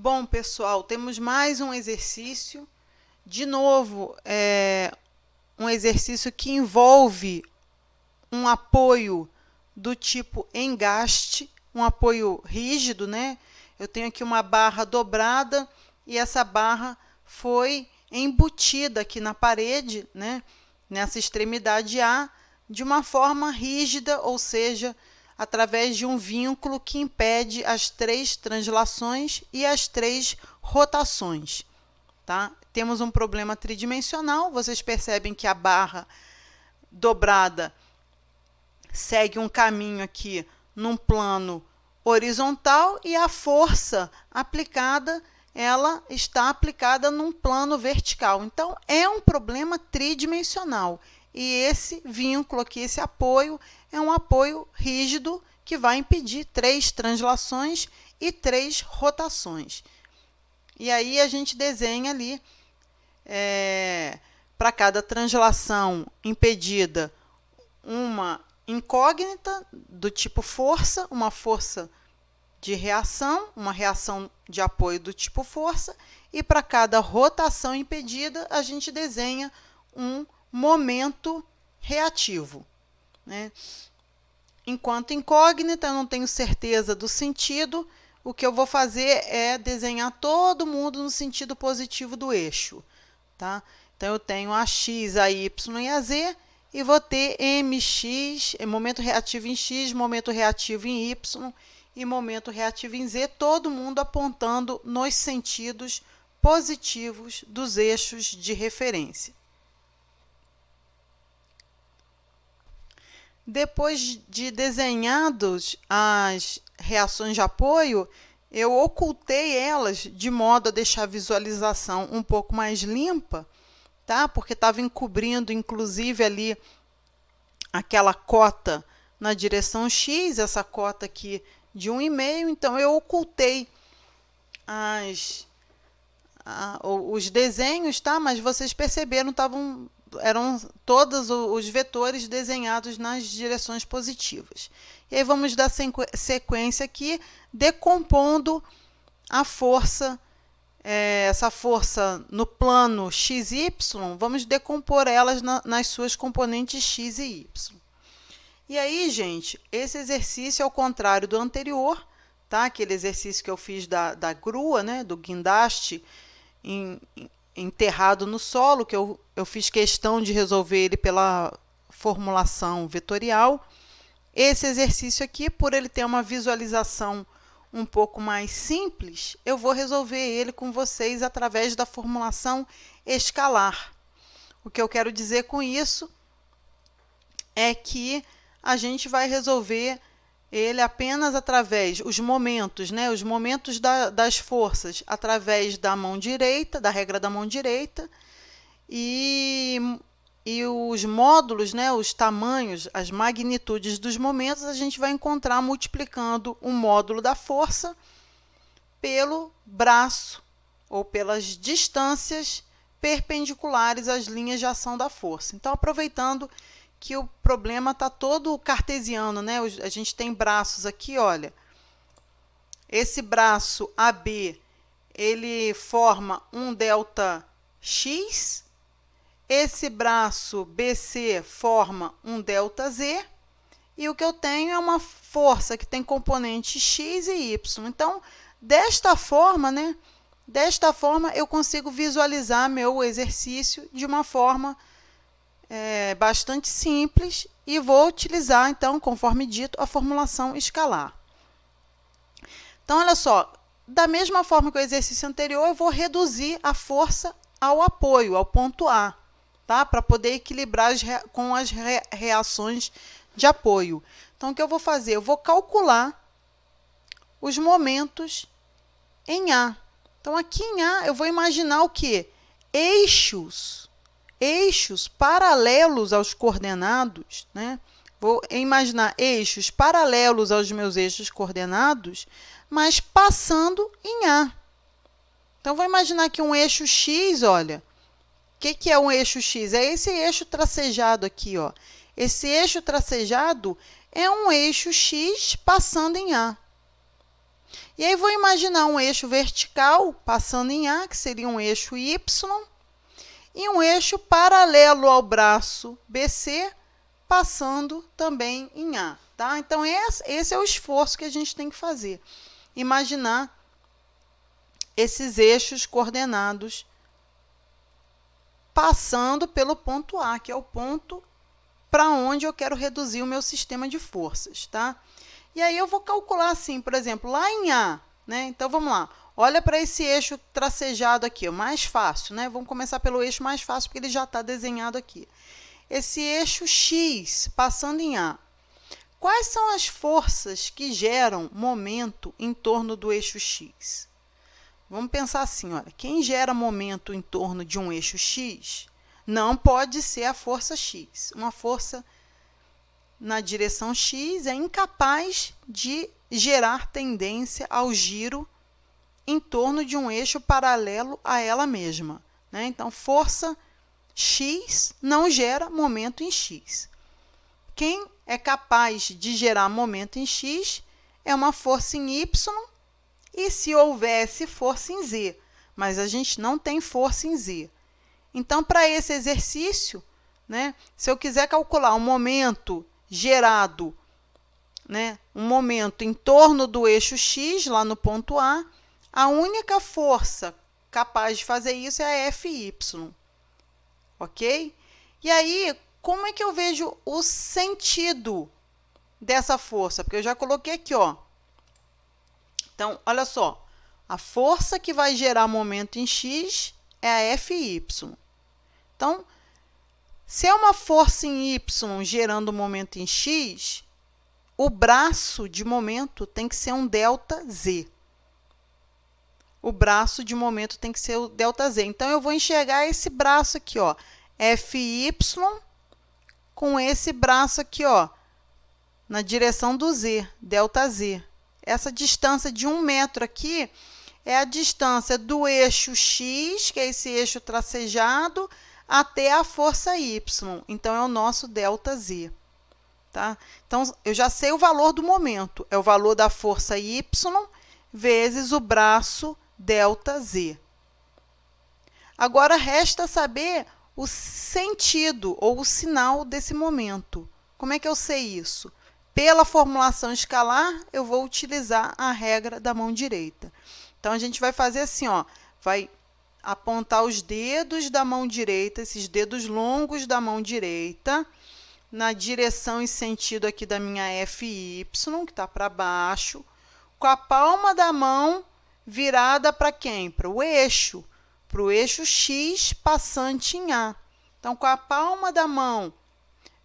Bom, pessoal, temos mais um exercício. De novo, um exercício que envolve um apoio do tipo engaste, um apoio rígido, né? Eu tenho aqui uma barra dobrada e essa barra foi embutida aqui na parede, né? Nessa extremidade A, de uma forma rígida, ou seja, através de um vínculo que impede as 3 translações e as 3 rotações. Tá? Temos um problema tridimensional, vocês percebem que a barra dobrada segue um caminho aqui num plano horizontal e a força aplicada, ela está aplicada num plano vertical. Então, é um problema tridimensional. E esse vínculo aqui, esse apoio, é um apoio rígido que vai impedir 3 translações e 3 rotações. E aí a gente desenha ali, para cada translação impedida, uma incógnita do tipo força, uma força de reação, uma reação de apoio do tipo força, e para cada rotação impedida, a gente desenha um momento reativo, né? Enquanto incógnita, eu não tenho certeza do sentido, o que eu vou fazer é desenhar todo mundo no sentido positivo do eixo. Tá? Então, eu tenho a x, a y e a z, e vou ter mx, momento reativo em x, momento reativo em y e momento reativo em z, todo mundo apontando nos sentidos positivos dos eixos de referência. Depois de desenhados as reações de apoio, eu ocultei elas de modo a deixar a visualização um pouco mais limpa, tá? Porque estava encobrindo, inclusive, ali aquela cota na direção X, essa cota aqui de 1,5, então eu ocultei os desenhos, tá? Mas vocês perceberam, eram todos os vetores desenhados nas direções positivas. E aí vamos dar sequência aqui, decompondo a força, essa força no plano XY, vamos decompor elas nas suas componentes X e Y. E aí, gente, esse exercício é ao contrário do anterior, tá? Aquele exercício que eu fiz da grua, né? Do guindaste enterrado no solo, que eu fiz questão de resolver ele pela formulação vetorial. Esse exercício aqui, por ele ter uma visualização um pouco mais simples, eu vou resolver ele com vocês através da formulação escalar. O que eu quero dizer com isso é que a gente vai resolver ele apenas através os momentos, né? Os momentos das forças através da mão direita, da regra da mão direita, e os módulos, né? Os tamanhos, as magnitudes dos momentos, a gente vai encontrar multiplicando o módulo da força pelo braço ou pelas distâncias perpendiculares às linhas de ação da força. Então, aproveitando que o problema está todo cartesiano, né? A gente tem braços aqui, olha. Esse braço AB, ele forma um delta X. Esse braço BC forma um delta Z. E o que eu tenho é uma força que tem componentes X e Y. Então, desta forma, né? Desta forma, eu consigo visualizar meu exercício de uma forma bastante simples e vou utilizar, então, conforme dito, a formulação escalar. Então, olha só, da mesma forma que o exercício anterior, eu vou reduzir a força ao apoio, ao ponto A, tá? Para poder equilibrar com as reações de apoio. Então, o que eu vou fazer? Eu vou calcular os momentos em A. Então, aqui em A, eu vou imaginar o quê? Eixos paralelos aos coordenados, né? Vou imaginar eixos paralelos aos meus eixos coordenados, mas passando em A. Então, vou imaginar aqui um eixo X, olha. O que é um eixo X? É esse eixo tracejado aqui, ó. Esse eixo tracejado é um eixo X passando em A. E aí vou imaginar um eixo vertical passando em A, que seria um eixo Y, e um eixo paralelo ao braço BC, passando também em A, tá? Então, esse é o esforço que a gente tem que fazer. Imaginar esses eixos coordenados passando pelo ponto A, que é o ponto para onde eu quero reduzir o meu sistema de forças, tá? E aí eu vou calcular assim, por exemplo, lá em A, né? Então, vamos lá. Olha para esse eixo tracejado aqui, o mais fácil, né? Vamos começar pelo eixo mais fácil, porque ele já está desenhado aqui. Esse eixo X passando em A. Quais são as forças que geram momento em torno do eixo X? Vamos pensar assim, olha, quem gera momento em torno de um eixo X não pode ser a força X. Uma força na direção X é incapaz de gerar tendência ao giro em torno de um eixo paralelo a ela mesma, né? Então, força X não gera momento em X. Quem é capaz de gerar momento em X é uma força em Y, e se houvesse força em Z, mas a gente não tem força em Z. Então, para esse exercício, né, se eu quiser calcular um momento gerado, né, um momento em torno do eixo X, lá no ponto A, a única força capaz de fazer isso é a Fy, ok? E aí, como é que eu vejo o sentido dessa força? Porque eu já coloquei aqui, ó. Então, olha só, a força que vai gerar momento em X é a Fy. Então, se é uma força em Y gerando momento em X, o braço de momento tem que ser um ΔZ. O braço de momento tem que ser o ΔZ. Então, eu vou enxergar esse braço aqui, ó, Fy com esse braço aqui, ó, na direção do Z, ΔZ. Essa distância de 1 metro aqui é a distância do eixo X, que é esse eixo tracejado, até a força Y. Então, é o nosso ΔZ. Tá? Então, eu já sei o valor do momento. É o valor da força Y vezes o braço ΔZ. Agora, resta saber o sentido ou o sinal desse momento. Como é que eu sei isso? Pela formulação escalar, eu vou utilizar a regra da mão direita. Então, a gente vai fazer assim, ó, vai apontar os dedos da mão direita, esses dedos longos da mão direita, na direção e sentido aqui da minha Fy, que está para baixo, com a palma da mão virada para quem? Para o eixo X passante em A. Então, com a palma da mão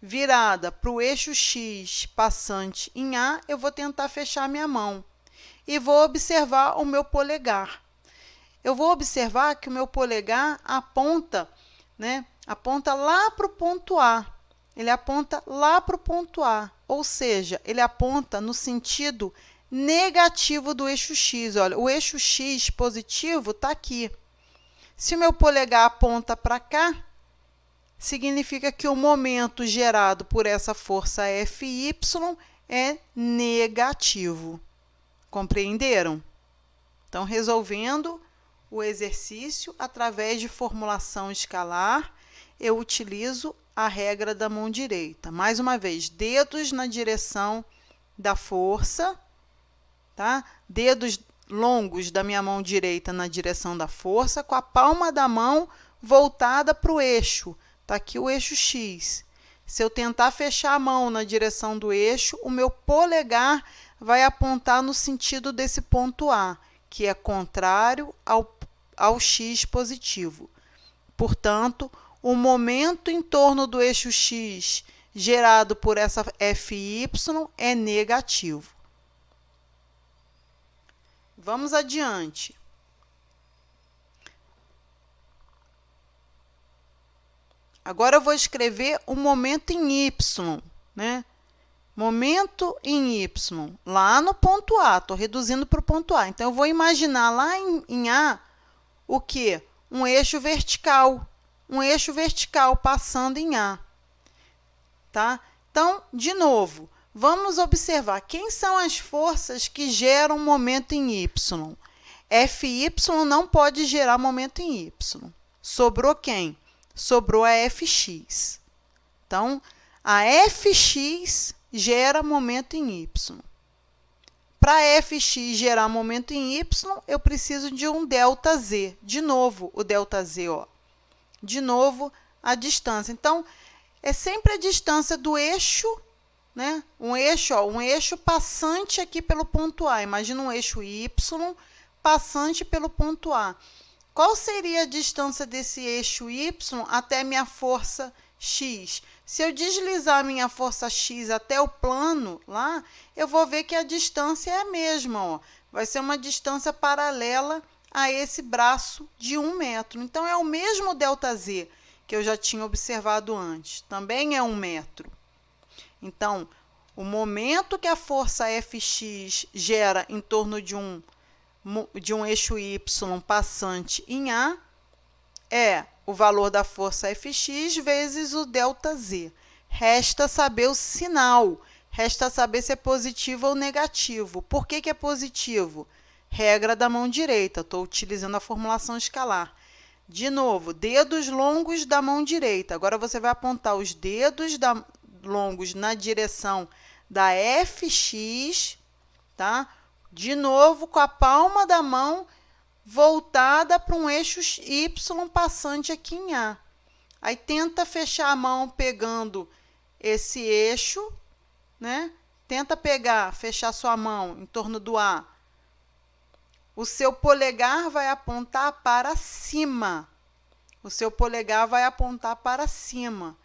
virada para o eixo X passante em A, eu vou tentar fechar minha mão. E vou observar o meu polegar. Eu vou observar que o meu polegar aponta, né, aponta lá para o ponto A. Ele aponta lá para o ponto A, ou seja, ele aponta no sentido negativo do eixo X. Olha, o eixo X positivo está aqui. Se o meu polegar aponta para cá, significa que o momento gerado por essa força Fy é negativo. Compreenderam? Então, resolvendo o exercício através de formulação escalar, eu utilizo a regra da mão direita. Mais uma vez, dedos na direção da força, tá? Dedos longos da minha mão direita na direção da força, com a palma da mão voltada para o eixo. Está aqui o eixo X. Se eu tentar fechar a mão na direção do eixo, o meu polegar vai apontar no sentido desse ponto A, que é contrário ao X positivo. Portanto, o momento em torno do eixo X gerado por essa Fy é negativo. Vamos adiante. Agora, eu vou escrever o momento em Y, né? Momento em Y, lá no ponto A. Estou reduzindo para o ponto A. Então, eu vou imaginar lá em A o quê? Um eixo vertical. Um eixo vertical passando em A. Tá? Então, de novo, vamos observar quem são as forças que geram momento em y. Fy não pode gerar momento em y. Sobrou quem? Sobrou a Fx. Então, a Fx gera momento em y. Para Fx gerar momento em y, eu preciso de um ΔZ. De novo, o ΔZ, ó. De novo, a distância. Então, é sempre a distância do eixo, né? Um eixo passante aqui pelo ponto A. Imagina um eixo y passante pelo ponto A. Qual seria a distância desse eixo y até minha força x? Se eu deslizar a minha força x até o plano lá, eu vou ver que a distância é a mesma, ó. Vai ser uma distância paralela a esse braço de 1 metro. Então, é o mesmo ΔZ que eu já tinha observado antes. Também é 1 metro. Então, o momento que a força Fx gera em torno de um eixo y passante em A é o valor da força Fx vezes o ΔZ. Resta saber o sinal, resta saber se é positivo ou negativo. Por que é positivo? Regra da mão direita, estou utilizando a formulação escalar. De novo, dedos longos da mão direita. Agora, você vai apontar os dedos longos na direção da Fx, tá? De novo, com a palma da mão voltada para um eixo y passante aqui em A. Aí, tenta fechar a mão pegando esse eixo, né? Tenta fechar sua mão em torno do A. O seu polegar vai apontar para cima. O seu polegar vai apontar para cima.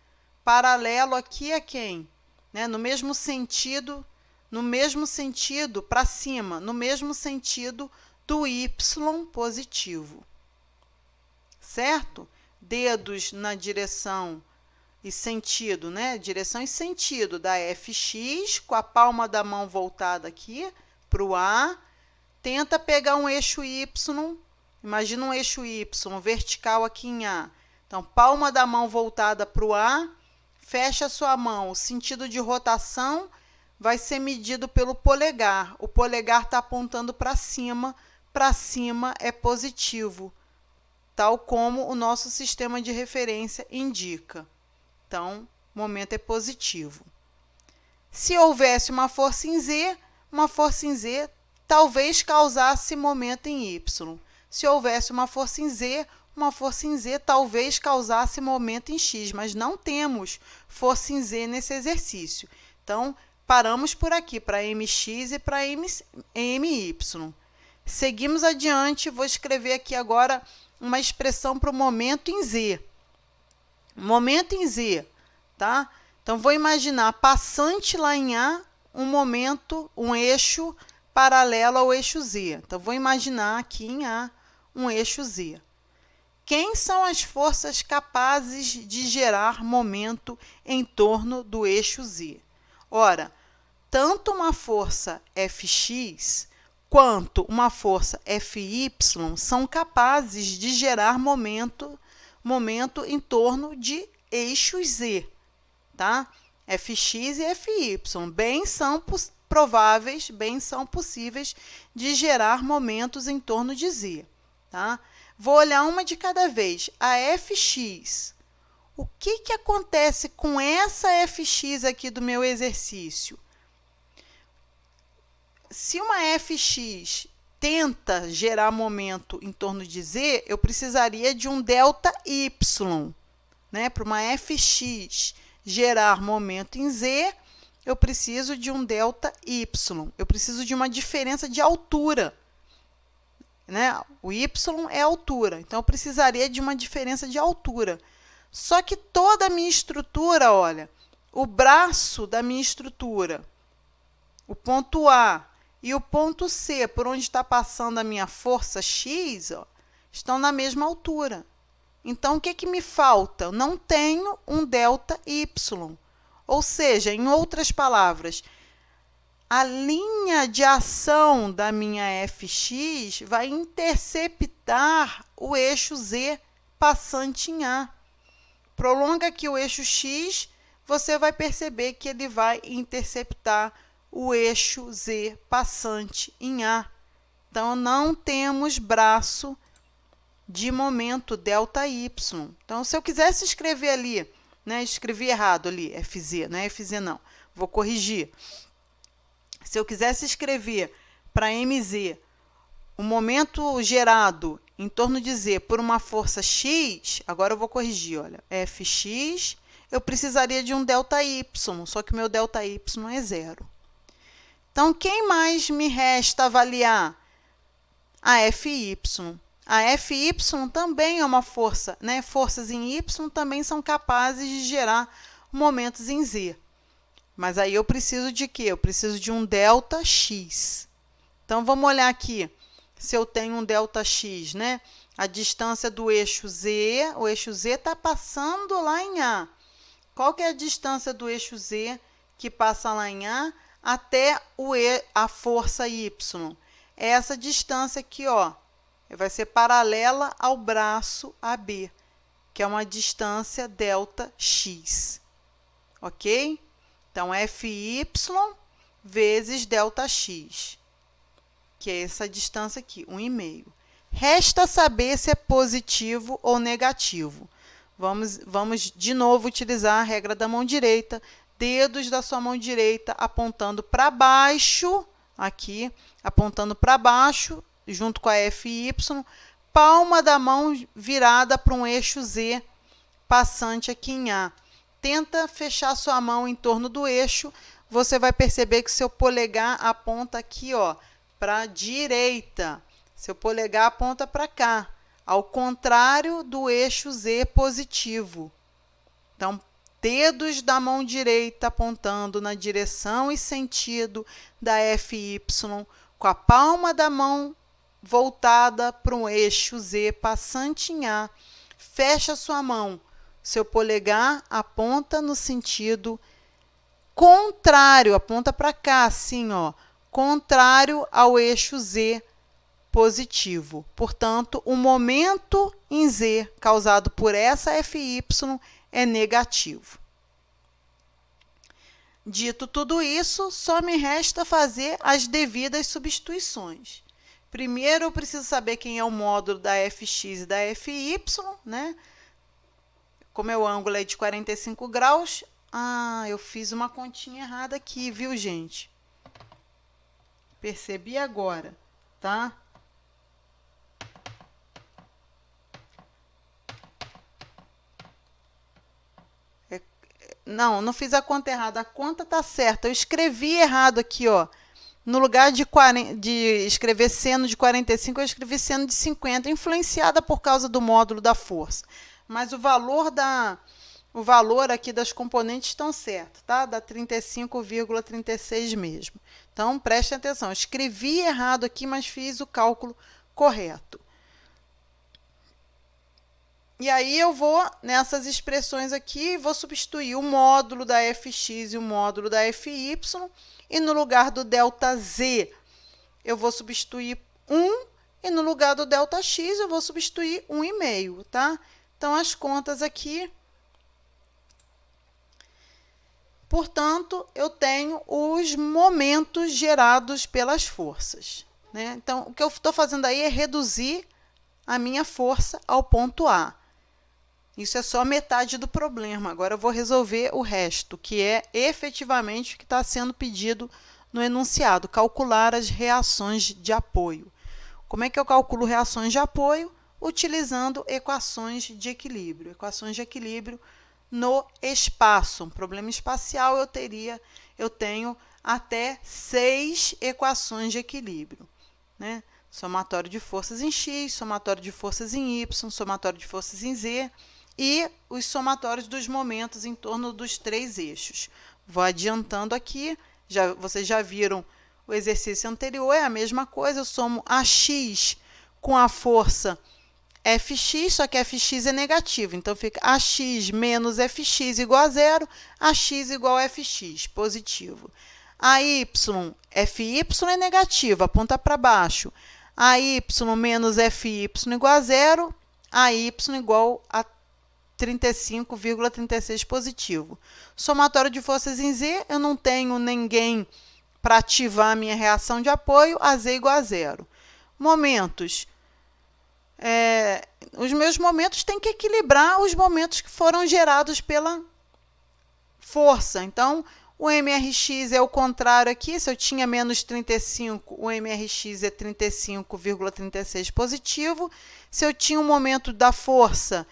Paralelo aqui a quem? Né? No mesmo sentido, para cima, no mesmo sentido do y positivo. Certo? Dedos na direção e sentido, né? Direção e sentido da Fx, com a palma da mão voltada aqui para o A. Tenta pegar um eixo y, imagina um eixo y vertical aqui em A. Então, palma da mão voltada para o A, fecha a sua mão. O sentido de rotação vai ser medido pelo polegar. O polegar está apontando para cima é positivo, tal como o nosso sistema de referência indica. Então, o momento é positivo. Se houvesse uma força em Z talvez causasse momento em y. Se houvesse uma força em Z talvez causasse momento em x, mas não temos força em Z nesse exercício. Então, paramos por aqui, para mx e para my. Seguimos adiante, vou escrever aqui agora uma expressão para o momento em Z. Momento em Z, tá? Então, vou imaginar passante lá em A, um eixo paralelo ao eixo Z. Então, vou imaginar aqui em A um eixo Z. Quem são as forças capazes de gerar momento em torno do eixo Z? Ora, tanto uma força Fx quanto uma força Fy são capazes de gerar momento em torno de eixos Z, tá? Fx e Fy bem são possíveis de gerar momentos em torno de Z, tá? Vou olhar uma de cada vez. A Fx. O que acontece com essa Fx aqui do meu exercício? Se uma Fx tenta gerar momento em torno de Z, eu precisaria de um ΔY, né? Para uma Fx gerar momento em Z, eu preciso de um ΔY. Eu preciso de uma diferença de altura, né? O y é a altura, então eu precisaria de uma diferença de altura. Só que toda a minha estrutura, olha, o braço da minha estrutura, o ponto A e o ponto C, por onde está passando a minha força X, ó, estão na mesma altura. Então, o que me falta? Eu não tenho um ΔY. Ou seja, em outras palavras, a linha de ação da minha Fx vai interceptar o eixo Z passante em A. Prolonga aqui o eixo X, você vai perceber que ele vai interceptar o eixo Z passante em A. Então, não temos braço de momento ΔY. Então, se eu quisesse escrever ali, né, escrevi errado ali, FZ, não é FZ não, vou corrigir. Se eu quisesse escrever para MZ o momento gerado em torno de Z por uma força X, agora eu vou corrigir, olha, Fx, eu precisaria de um ΔY, só que o meu ΔY é 0. Então, quem mais me resta avaliar? A Fy. A Fy também é uma força, né? Forças em Y também são capazes de gerar momentos em Z. Mas aí eu preciso de quê? Eu preciso de um ΔX. Então, vamos olhar aqui, se eu tenho um ΔX, né? A distância do eixo Z, o eixo Z está passando lá em A. Qual que é a distância do eixo Z que passa lá em A até a força Y? É essa distância aqui, ó, vai ser paralela ao braço AB, que é uma distância ΔX, ok? Então, Fy vezes ΔX, que é essa distância aqui, 1,5. Resta saber se é positivo ou negativo. Vamos de novo utilizar a regra da mão direita, dedos da sua mão direita apontando para baixo, aqui, apontando para baixo, junto com a Fy, palma da mão virada para um eixo Z passante aqui em A. Tenta fechar sua mão em torno do eixo, você vai perceber que seu polegar aponta aqui, ó, para a direita. Seu polegar aponta para cá, ao contrário do eixo Z positivo. Então, dedos da mão direita apontando na direção e sentido da Fy, com a palma da mão voltada para um eixo Z passante em A. Fecha sua mão. Seu polegar aponta no sentido contrário, aponta para cá, assim, ó, contrário ao eixo Z positivo. Portanto, o momento em Z causado por essa Fy é negativo. Dito tudo isso, só me resta fazer as devidas substituições. Primeiro, eu preciso saber quem é o módulo da Fx e da Fy, né? Como o ângulo é de 45 graus, eu fiz uma continha errada aqui, viu, gente? Percebi agora, tá? Não fiz a conta errada. A conta tá certa. Eu escrevi errado aqui, ó. No lugar de escrever seno de 45, eu escrevi seno de 50, influenciada por causa do módulo da força. Mas o valor aqui das componentes estão certo, tá? Dá 35,36 mesmo. Então, prestem atenção. Eu escrevi errado aqui, mas fiz o cálculo correto. E aí, eu vou, nessas expressões aqui, vou substituir o módulo da Fx e o módulo da Fy, e no lugar do ΔZ, eu vou substituir 1, e no lugar do ΔX, eu vou substituir 1,5, tá? Então, as contas aqui. Portanto, eu tenho os momentos gerados pelas forças, né? Então, o que eu estou fazendo aí é reduzir a minha força ao ponto A. Isso é só metade do problema. Agora eu vou resolver o resto, que é efetivamente o que está sendo pedido no enunciado, calcular as reações de apoio. Como é que eu calculo reações de apoio? Utilizando equações de equilíbrio. Equações de equilíbrio no espaço. Um problema espacial eu tenho até 6 equações de equilíbrio, né? Somatório de forças em X, somatório de forças em Y, somatório de forças em Z, e os somatórios dos momentos em torno dos 3 eixos. Vou adiantando aqui, vocês já viram o exercício anterior, é a mesma coisa, eu somo AX com a força Fx, só que Fx é negativo, então fica AX menos Fx igual a 0, AX igual a Fx, positivo. AY, Fy é negativo, aponta para baixo. AY menos Fy igual a 0, AY igual a 35,36 positivo. Somatório de forças em Z, eu não tenho ninguém para ativar a minha reação de apoio, a Z igual a zero. Momentos. Os meus momentos têm que equilibrar os momentos que foram gerados pela força. Então, o MRX é o contrário aqui. Se eu tinha menos 35, o MRX é 35,36 positivo. Se eu tinha um momento da força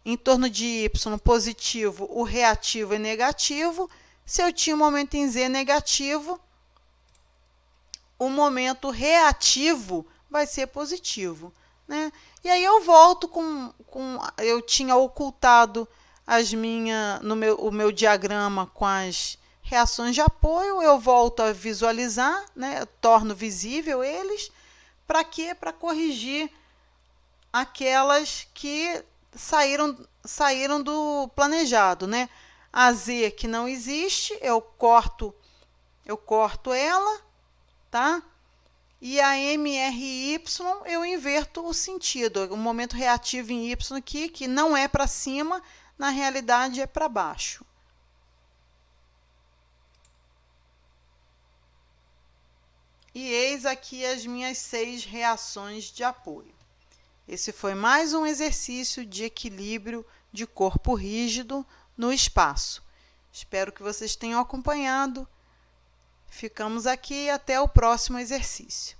em torno de Y positivo, o reativo é negativo. Se eu tinha um momento em Z negativo, o momento reativo vai ser positivo, né? E aí eu volto eu tinha ocultado o meu diagrama com as reações de apoio, eu volto a visualizar, né? Eu torno visível eles, para quê? Para corrigir aquelas que saíram do planejado, né? A Z que não existe, eu corto ela, tá? E a MRY eu inverto o sentido. O momento reativo em Y aqui, que não é para cima, na realidade é para baixo. E eis aqui as minhas 6 reações de apoio. Esse foi mais um exercício de equilíbrio de corpo rígido no espaço. Espero que vocês tenham acompanhado. Ficamos aqui e até o próximo exercício.